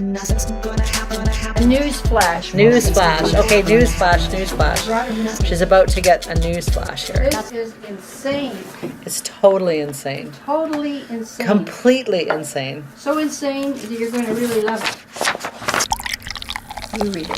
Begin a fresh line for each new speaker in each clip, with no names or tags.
Nothing's gonna happen.
Newsflash.
Newsflash. Okay, newsflash. She's about to get a newsflash here.
This is insane.
It's totally insane.
Totally insane.
Completely insane.
So insane that you're going to really love it. You read it.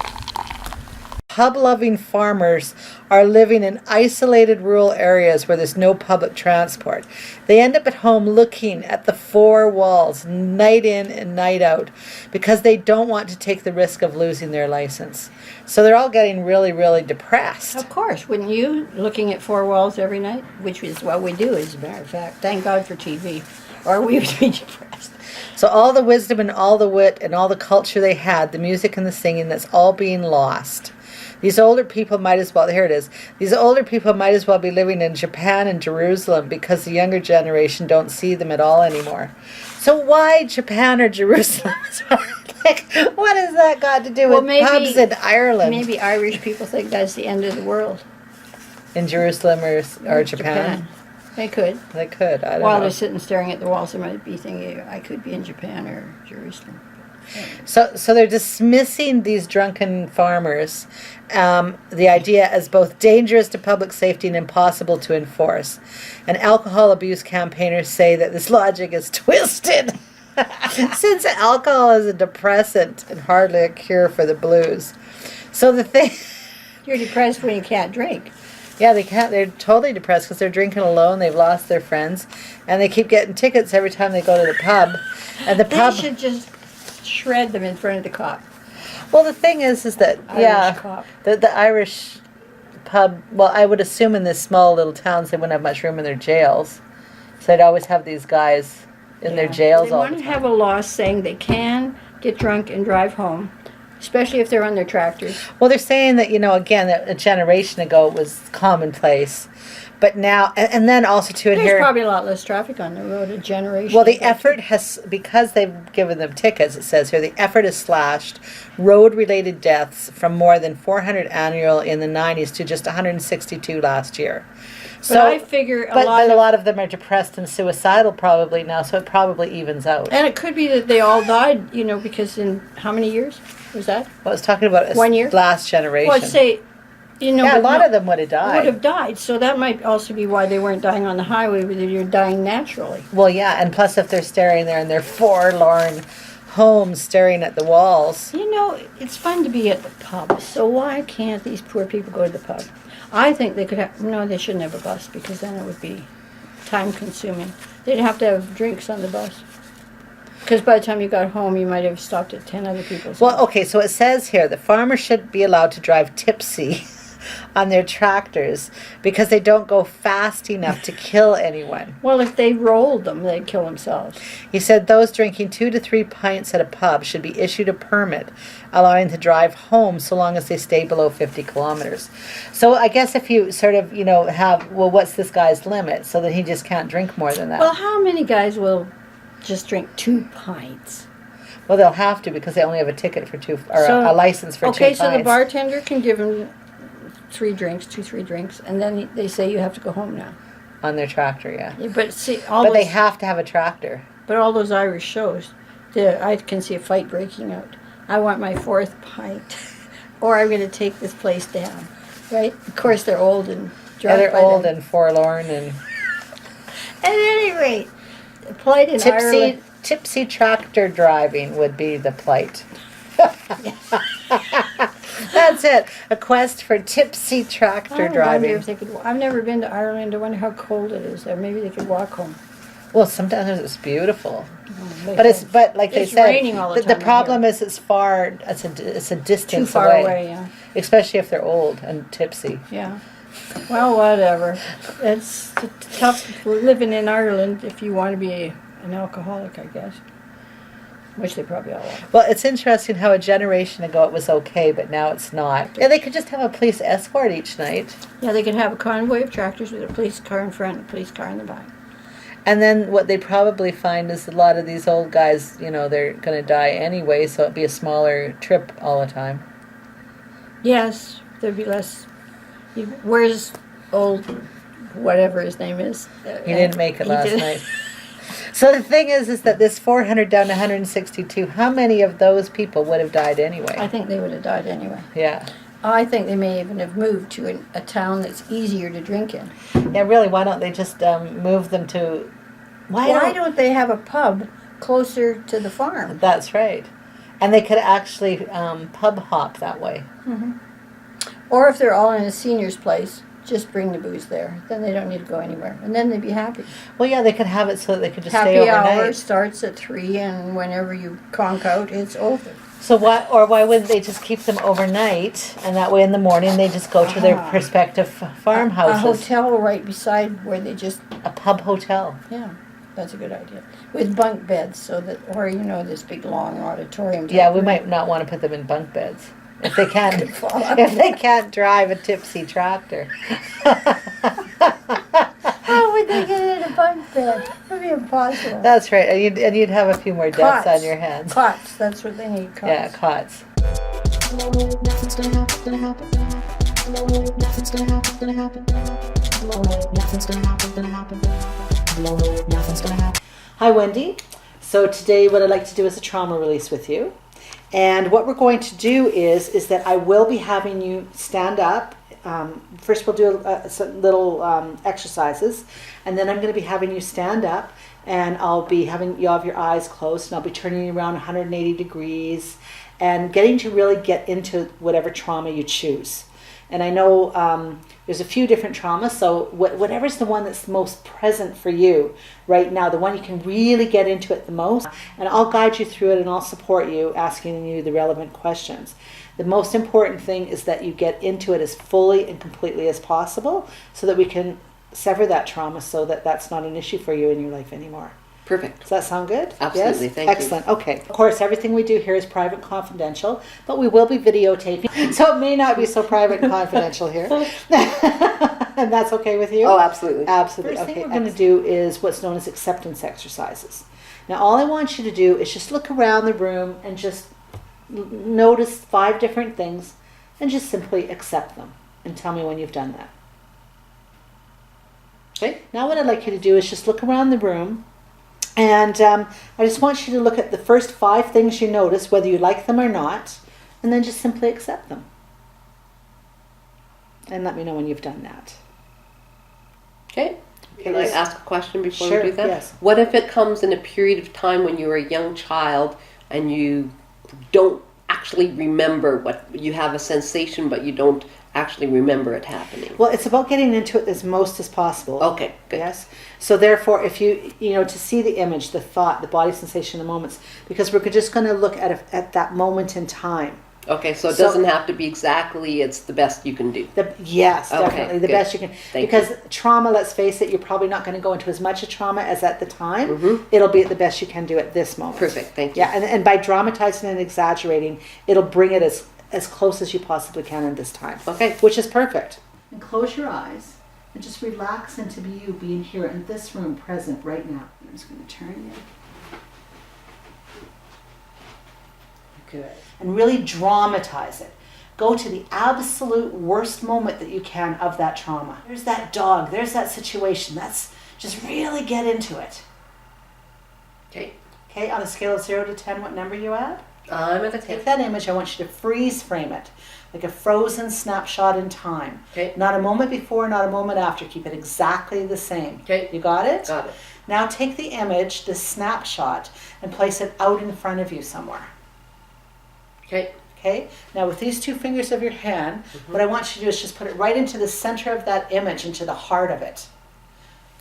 Pub-loving farmers are living in isolated rural areas where there's no public transport. They end up at home looking at the four walls night in and night out because they don't want to take the risk of losing their license. So they're all getting really, really depressed.
Of course, wouldn't you? Looking at four walls every night, which is what we do, as a matter of fact. Thank God for TV, or we would be depressed.
So all the wisdom and all the wit and all the culture they had, the music and the singing, that's all being lost. These older people might as well, here it is, these older people might as well be living in Japan and Jerusalem because the younger generation don't see them at all anymore. So why Japan or Jerusalem? Like, what has that got to do with pubs in Ireland?
Maybe Irish people think that's the end of the world.
In Jerusalem or Japan?
They could.
They could, I don't know.
While they're sitting staring at the walls, they might be thinking, I could be in Japan or Jerusalem.
So they're dismissing these drunken farmers, the idea as both dangerous to public safety and impossible to enforce. And alcohol abuse campaigners say that this logic is twisted, since alcohol is a depressant and hardly a cure for the blues. So the thing...
You're depressed when you can't drink.
Yeah, they can't. They're totally depressed because they're drinking alone. They've lost their friends, and they keep getting tickets every time they go to the pub. And the pub...
They should just shred them in front of the cop.
Well, the thing is that
Irish cop.
The Irish pub. Well, I would assume in this small little towns they wouldn't have much room in their jails, so they'd always have these guys in their jails all the time.
They want to have a law saying they can get drunk and drive home, especially if they're on their tractors.
Well, they're saying that, again, that a generation ago it was commonplace, but now, and then also to adhere.
There's probably a lot less traffic on the road a generation.
Well, the effort has, because they've given them tickets, it says here, the effort has slashed road-related deaths from more than 400 annual in the 90s to just 162 last year.
But I figure
a lot of them are depressed and suicidal probably now, so it probably evens out.
And it could be that they all died, because in how many years was that?
Well, I was talking about
1 year?
Last generation.
Well, say,
yeah, a lot of them would have died.
Would have died, so that might also be why they weren't dying on the highway, but you're dying naturally.
Well, yeah, and plus if they're staring there in their forlorn homes staring at the walls.
It's fun to be at the pub, so why can't these poor people go to the pub? I think they could have, no, they shouldn't have a bus, because then it would be time-consuming. They'd have to have drinks on the bus. Because by the time you got home, you might have stopped at 10 other people's
Well,
homes.
okay, so it says here that farmers should be allowed to drive tipsy on their tractors because they don't go fast enough to kill anyone.
Well, if they rolled them, they'd kill themselves.
He said those drinking 2 to 3 pints at a pub should be issued a permit allowing to drive home so long as they stay below 50 kilometers. So I guess if you sort of, have, well, what's this guy's limit? So that he just can't drink more than that.
Well, how many guys will just drink 2 pints?
Well, they'll have to because they only have a ticket for 2, or a license for 2 pints.
Okay, so the bartender can give them 3 drinks, and then they say you have to go home now.
On their tractor, yeah.
But see,
they have to have a tractor.
But all those Irish shows, I can see a fight breaking out. I want my 4th pint, or I'm going to take this place down, right? Of course, they're old and drunk.
Yeah, they're old and forlorn and.
At any rate, the plight in Ireland.
Tipsy tractor driving would be the plight. That's it. A quest for tipsy tractor driving.
Wonder if they could. I've never been to Ireland. I wonder how cold it is there. Maybe they could walk home.
Well, sometimes it's beautiful,
but
like they said,
raining all the time.
The problem is it's far. It's a distance
too far away. Yeah.
Especially if they're old and tipsy.
Yeah. Well, whatever. It's tough living in Ireland if you want to be an alcoholic, I guess. Which they probably all are.
Well, it's interesting how a generation ago it was okay, but now it's not. Yeah, they could just have a police escort each night.
Yeah, they could have a convoy of tractors with a police car in front and a police car in the back.
And then what they probably find is a lot of these old guys, they're going to die anyway, so it'd be a smaller trip all the time.
Yes, there'd be less. Where's old, whatever his name is?
He didn't make it last night. So the thing is that this 400 down to 162, how many of those people would have died anyway?
I think they would have died anyway.
Yeah.
I think they may even have moved to a town that's easier to drink in.
Yeah, really, why don't they just move them to...
Why don't they have a pub closer to the farm?
That's right. And they could actually pub hop that way.
Mm-hmm. Or if they're all in a senior's place, just bring the booze there. Then they don't need to go anywhere. And then they'd be happy.
Well, yeah, they could have it so that they could just stay
Happy
overnight.
hour starts at 3, and whenever you conk out, it's over.
So why wouldn't they just keep them overnight, and that way in the morning they just go to their prospective farmhouses?
A hotel right beside where they just...
A pub hotel.
Yeah, that's a good idea. With bunk beds, so that, or this big long auditorium.
Yeah, we might not want to put them in bunk beds. If they can't, if they can't drive a tipsy tractor.
How would they get in a bunk bed? That would be impossible.
That's right, and you'd have a few more deaths on your hands.
Cots, that's what they need, cots.
Yeah, cots.
Nothing's gonna happen. Nothing's gonna happen. Nothing's gonna happen. Nothing's gonna happen.
Hi, Wendy. So today what I'd like to do is a trauma release with you. And what we're going to do is that I will be having you stand up. First we'll do some little exercises, and then I'm going to be having you stand up, and I'll be having you have your eyes closed, and I'll be turning you around 180 degrees and getting to really get into whatever trauma you choose. And I know there's a few different traumas, so whatever's the one that's most present for you right now, the one you can really get into it the most, and I'll guide you through it and I'll support you, asking you the relevant questions. The most important thing is that you get into it as fully and completely as possible so that we can sever that trauma so that that's not an issue for you in your life anymore.
Perfect.
Does that sound good?
Absolutely,
yes?
thank you.
Excellent. Okay. Of course, everything we do here is private and confidential, but we will be videotaping, so it may not be so private and confidential here. And that's okay with you?
Oh, absolutely.
Absolutely.
First
Okay.
thing
What we're going to do is what's known as acceptance exercises. Now, all I want you to do is just look around the room and just notice 5 different things and just simply accept them and tell me when you've done that. Okay. Now what I'd like you to do is just look around the room. And I just want you to look at the first 5 things you notice, whether you like them or not, and then just simply accept them. And let me know when you've done that.
Okay. Can I ask a question before
Sure,
we do that?
yes.
What if it comes in a period of time when you were a young child and you don't actually remember what you have a sensation, but you don't actually remember it happening?
Well, it's about getting into it as most as possible.
Okay, good.
Yes. So therefore, if you to see the image, the thought, the body sensation, the moments, because we're just going to look at that moment in time.
Okay, so it doesn't have to be exactly, it's the best you can do.
Yes,
Okay,
definitely. The
good.
best you can.
Thank
because trauma, let's face it, you're probably not going to go into as much of trauma as at the time.
Mhm.
It'll be the best you can do at this moment.
Perfect, thank you.
Yeah, and by dramatizing and exaggerating, it'll bring it as close as you possibly can in this time.
Okay.
Which is perfect. And close your eyes and just relax into you being here in this room present right now. I'm just going to turn you. Good. And really dramatize it. Go to the absolute worst moment that you can of that trauma. There's that dog. There's that situation. Just really get into it.
Okay.
Okay, on a scale of 0 to 10, what number you at?
I'm at a 10.
Take that image. I want you to freeze frame it. Like a frozen snapshot in time.
Okay.
Not a moment before, not a moment after. Keep it exactly the same.
Okay.
You got it?
Got it.
Now take the image, the snapshot, and place it out in front of you somewhere.
Okay.
Okay? Now with these 2 fingers of your hand, what I want you to do is just put it right into the center of that image, into the heart of it.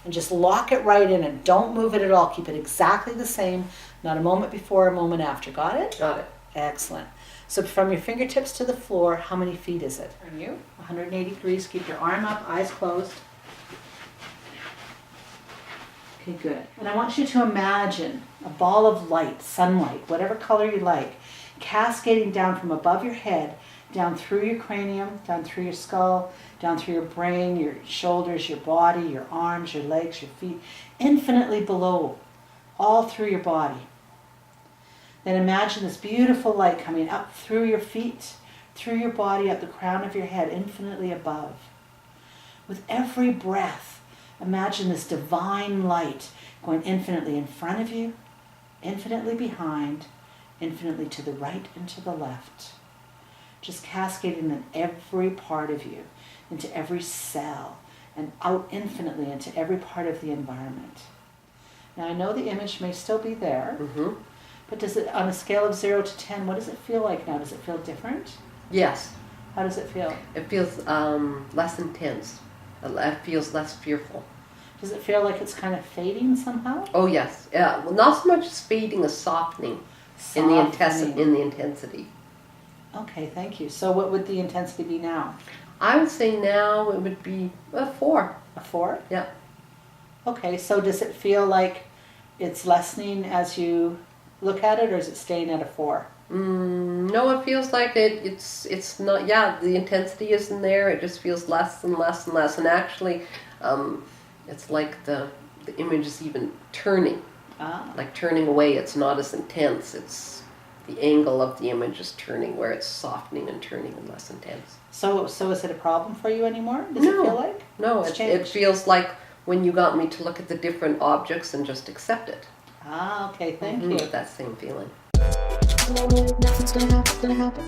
And just lock it right in and don't move it at all. Keep it exactly the same. Not a moment before, a moment after. Got it?
Got it.
Excellent. So from your fingertips to the floor, how many feet is it? Turn you 180 degrees. Keep your arm up, eyes closed. Okay, good. And I want you to imagine a ball of light, sunlight, whatever color you like, cascading down from above your head, down through your cranium, down through your skull, down through your brain, your shoulders, your body, your arms, your legs, your feet, infinitely below, all through your body. Then imagine this beautiful light coming up through your feet, through your body, up the crown of your head, infinitely above. With every breath, Imagine this divine light going infinitely in front of you, infinitely behind, infinitely to the right and to the left. Just cascading in every part of you, into every cell, and out infinitely into every part of the environment. Now I know the image may still be there, but does it, on a scale of 0 to 10, what does it feel like now? Does it feel different?
Yes.
How does it feel?
It feels less intense. It feels less fearful.
Does it feel like it's kind of fading somehow?
Oh yes. Yeah. Well, not so much as fading as softening. In the intensity.
Okay, thank you. So what would the intensity be now?
I would say now it would be a 4.
A 4?
Yeah.
Okay, so does it feel like it's lessening as you look at it, or is it staying at a 4?
No, it feels like it's not. Yeah, the intensity isn't there. It just feels less and less and less. And actually, it's like the image is even turning. Like turning away. It's not as intense. It's the angle of the image is turning, where it's softening and turning and less intense.
So is it a problem for you anymore? Does it feel like?
No, it feels like when you got me to look at the different objects and just accept it.
Okay, thank you.
That same feeling.
Nothing's gonna happen.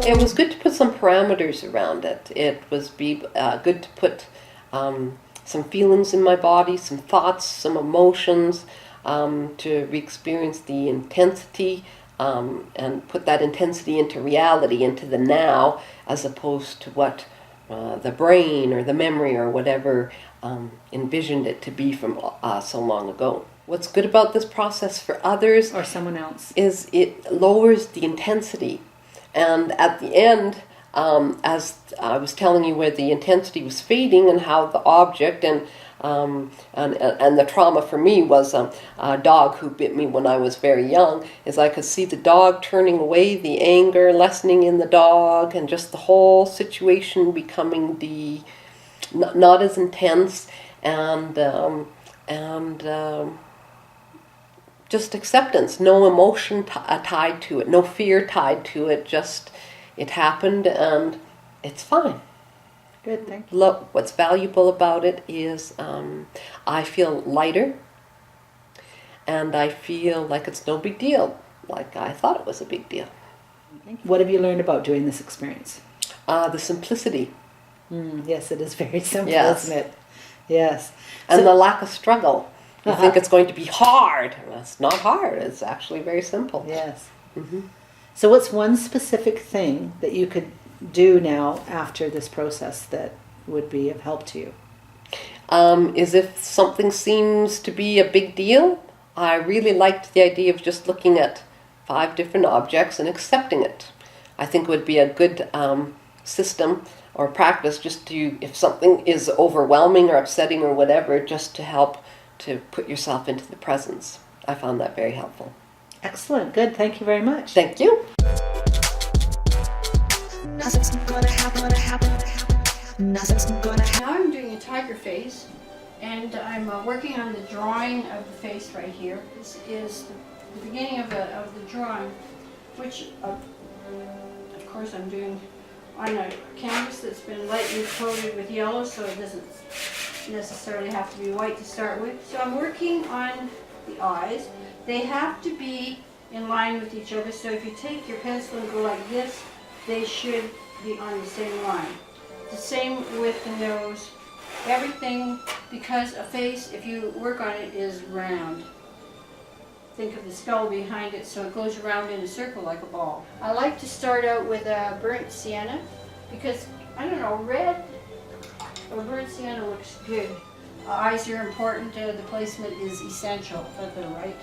It was good to put some parameters around it. It was good to put some feelings in my body, some thoughts, some emotions, to re-experience the intensity, and put that intensity into reality, into the now, as opposed to what the brain or the memory or whatever envisioned it to be from so long ago. What's good about this process for others
Or someone else.
is it lowers the intensity. And at the end, as I was telling you where the intensity was fading and how the object and the trauma for me was a dog who bit me when I was very young, is I could see the dog turning away, the anger lessening in the dog, and just the whole situation becoming not as intense, and just acceptance, no emotion tied to it, no fear tied to it, just it happened and it's fine.
Good, thank you.
Look, what's valuable about it is I feel lighter, and I feel like it's no big deal, like I thought it was a big deal.
What have you learned about doing this experience?
The simplicity.
Yes, it is very simple,
Yes.
isn't it? Yes.
And the lack of struggle. You think it's going to be hard. It's not hard. It's actually very simple.
Yes. So what's one specific thing that you could do now after this process that would be of help to you?
Is if something seems to be a big deal, I really liked the idea of just looking at 5 different objects and accepting it. I think it would be a good system or practice just to, if something is overwhelming or upsetting or whatever, just to help to put yourself into the presence. I found that very helpful.
Excellent. Good. Thank you very much.
Thank you.
Nothing's gonna happen. Nothing's gonna happen.
Now I'm doing a tiger face, and I'm working on the drawing of the face right here. This is the beginning of the drawing, which of course I'm doing on a canvas that's been lightly coated with yellow, so it doesn't necessarily have to be white to start with. So I'm working on the eyes. They have to be in line with each other, so if you take your pencil and go like this, they should be on the same line. The same with the nose. Everything, because a face, if you work on it, is round. Think of the skull behind it, so it goes around in a circle like a ball. I like to start out with a burnt sienna, because, I don't know, red or burnt sienna looks good. Eyes are important, the placement is essential, left and right.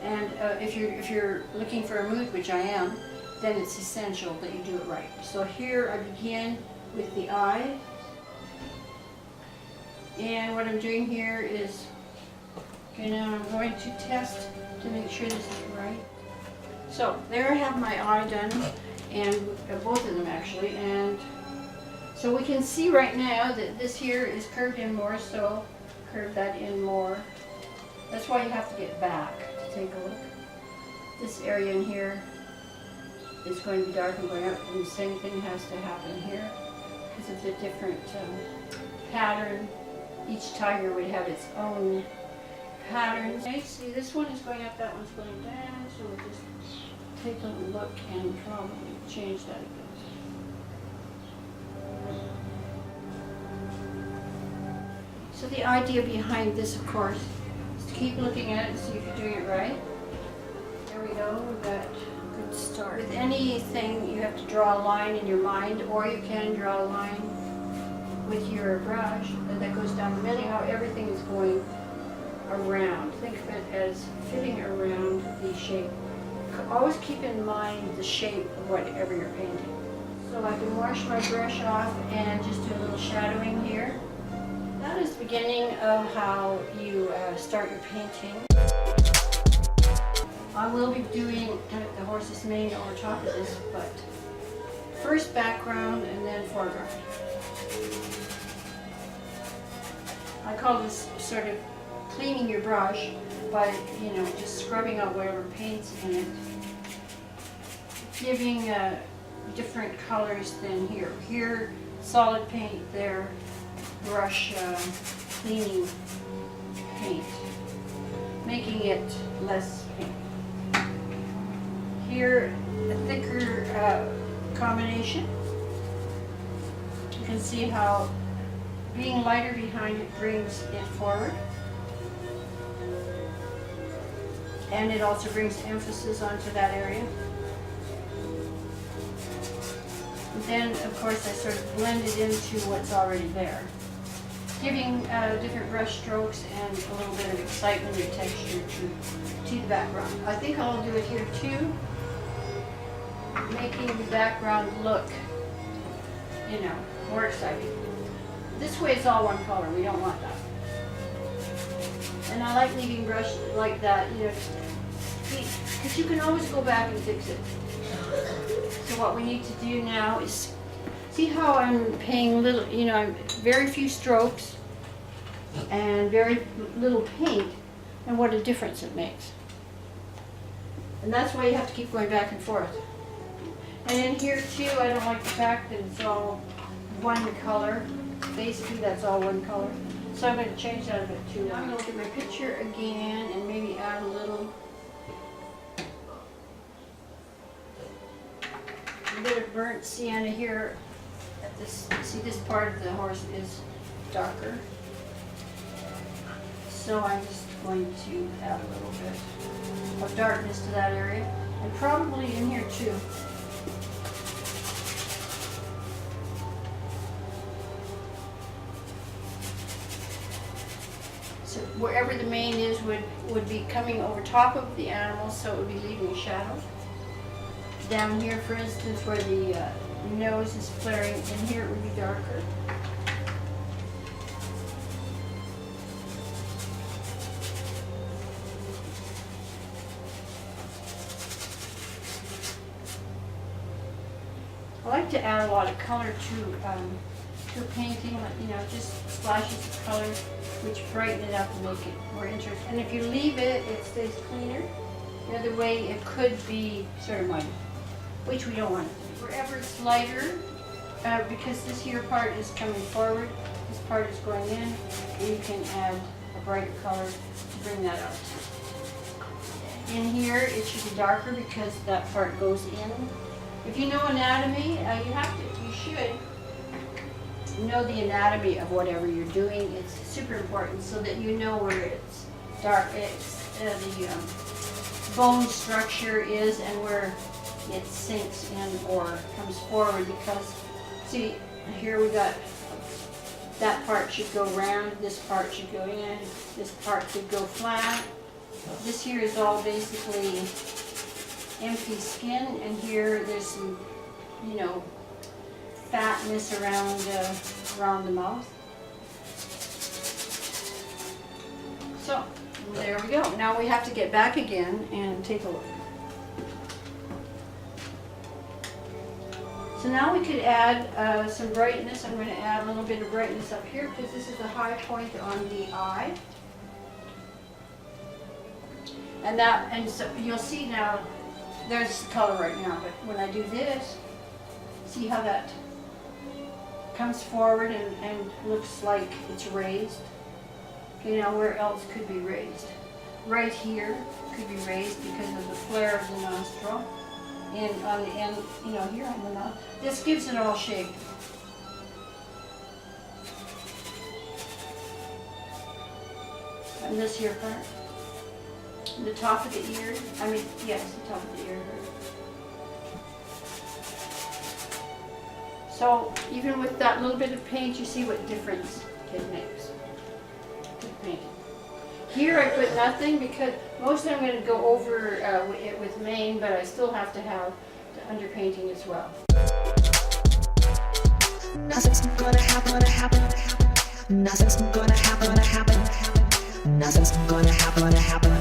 And if you're looking for a mood, which I am, then it's essential that you do it right. So here I begin with the eye. And what I'm doing here is, I'm going to test to make sure this is right. So there I have my eye done, and both of them actually. And so we can see right now that this here is curved in more, so curve that in more. That's why you have to get back to take a look. This area in here is going to be dark and going up, and the same thing has to happen here because of the different pattern each tiger would have its own patterns. Okay, see, this one is going up, that one's going down, so we'll just take a look and probably change that a bit. So the idea behind this, of course, is to keep looking at it and see if you're doing it right. There we go, we've got a good start. With anything, you have to draw a line in your mind, or you can draw a line with your brush that goes down the middle, how everything is going around. Think of it as fitting around the shape. Always keep in mind the shape of whatever you're painting. So I can wash my brush off and just do a little shadowing here. That is the beginning of how you start your painting. I will be doing the horse's mane over top of this, but first background and then foreground. I call this sort of cleaning your brush by, just scrubbing out whatever paint's in it, giving different colors than here. Here, solid paint, there, brush cleaning paint, making it less paint. Here, a thicker combination. You can see how being lighter behind it brings it forward. And it also brings emphasis onto that area. And then, of course, I sort of blend it into what's already there, giving different brush strokes and a little bit of excitement and texture to the background. I think I'll do it here too, making the background look, more exciting. This way it's all one color. We don't want that. And I like leaving brush like that, because you can always go back and fix it. So what we need to do now is, see how I'm paying little, very few strokes and very little paint, and what a difference it makes. And that's why you have to keep going back and forth. And in here too, I don't like the fact that it's all one color. Basically, that's all one color. So I'm going to change that a bit too. Now I'm going to look at my picture again and maybe add a bit of burnt sienna here. At this, see, this part of the horse is darker. So I'm just going to add a little bit of darkness to that area, and probably in here too. So wherever the mane is would be coming over top of the animal, so it would be leaving a shadow. Down here, for instance, where the nose is flaring, in here it would be darker. I like to add a lot of color to a painting, just splashes of color, which brighten it up and make it more interesting. And if you leave it, it stays cleaner. The other way, it could be sort of muddy, which we don't want it to be. Wherever it's lighter, because this here part is coming forward, this part is going in, you can add a brighter color to bring that out. In here, it should be darker because that part goes in. If you know anatomy, you should know the anatomy of whatever you're doing. It's super important so that you know where it's dark, the bone structure is, and where it sinks in or comes forward. Because, see, here we got, that part should go round, this part should go in, this part should go flat. This here is all basically empty skin, and here there's some, fatness around the mouth. So there we go. Now we have to get back again and take a look. So now we could add some brightness. I'm going to add a little bit of brightness up here because this is the high point on the eye. And so you'll see now, there's the color right now, but when I do this, see how that comes forward and looks like it's raised. Okay, now where else could be raised? Right here could be raised because of the flare of the nostril. And on the end, you know, here on the nostril. This gives it all shape. And this here part. The top of the ear. I mean, yes, the top of the ear. So even with that little bit of paint, you see what difference it makes. Good painting. Here I put nothing because mostly I'm going to go over it with Maine, but I still have to have the underpainting as well.
Nothing's gonna happen. Nothing's gonna happen. Nothing's gonna happen.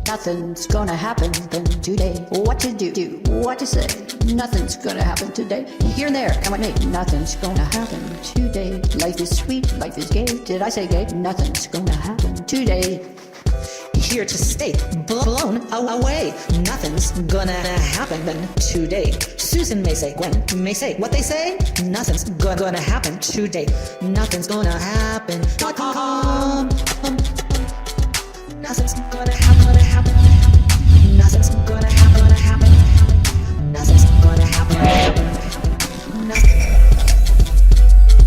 Nothing's gonna happen today. What to do, what to say. Nothing's gonna happen today. Here and there, come with me. Nothing's gonna happen today. Life is sweet, life is gay. Did I say gay? Nothing's gonna happen today.
Here to stay, blown away. Nothing's gonna happen today. Susan may say, Gwen may say, what they say? Nothing's gonna happen today. Nothing's gonna happen. Nothing's gonna happen. Nothing's gonna happen. Nothing's gonna happen.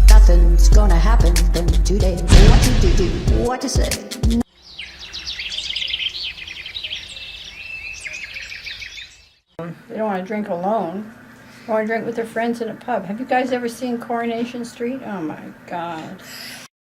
Nothing's gonna happen today. What to do, what to say.
They don't want to drink alone. They want to drink with their friends in a pub. Have you guys ever seen Coronation Street? Oh my God.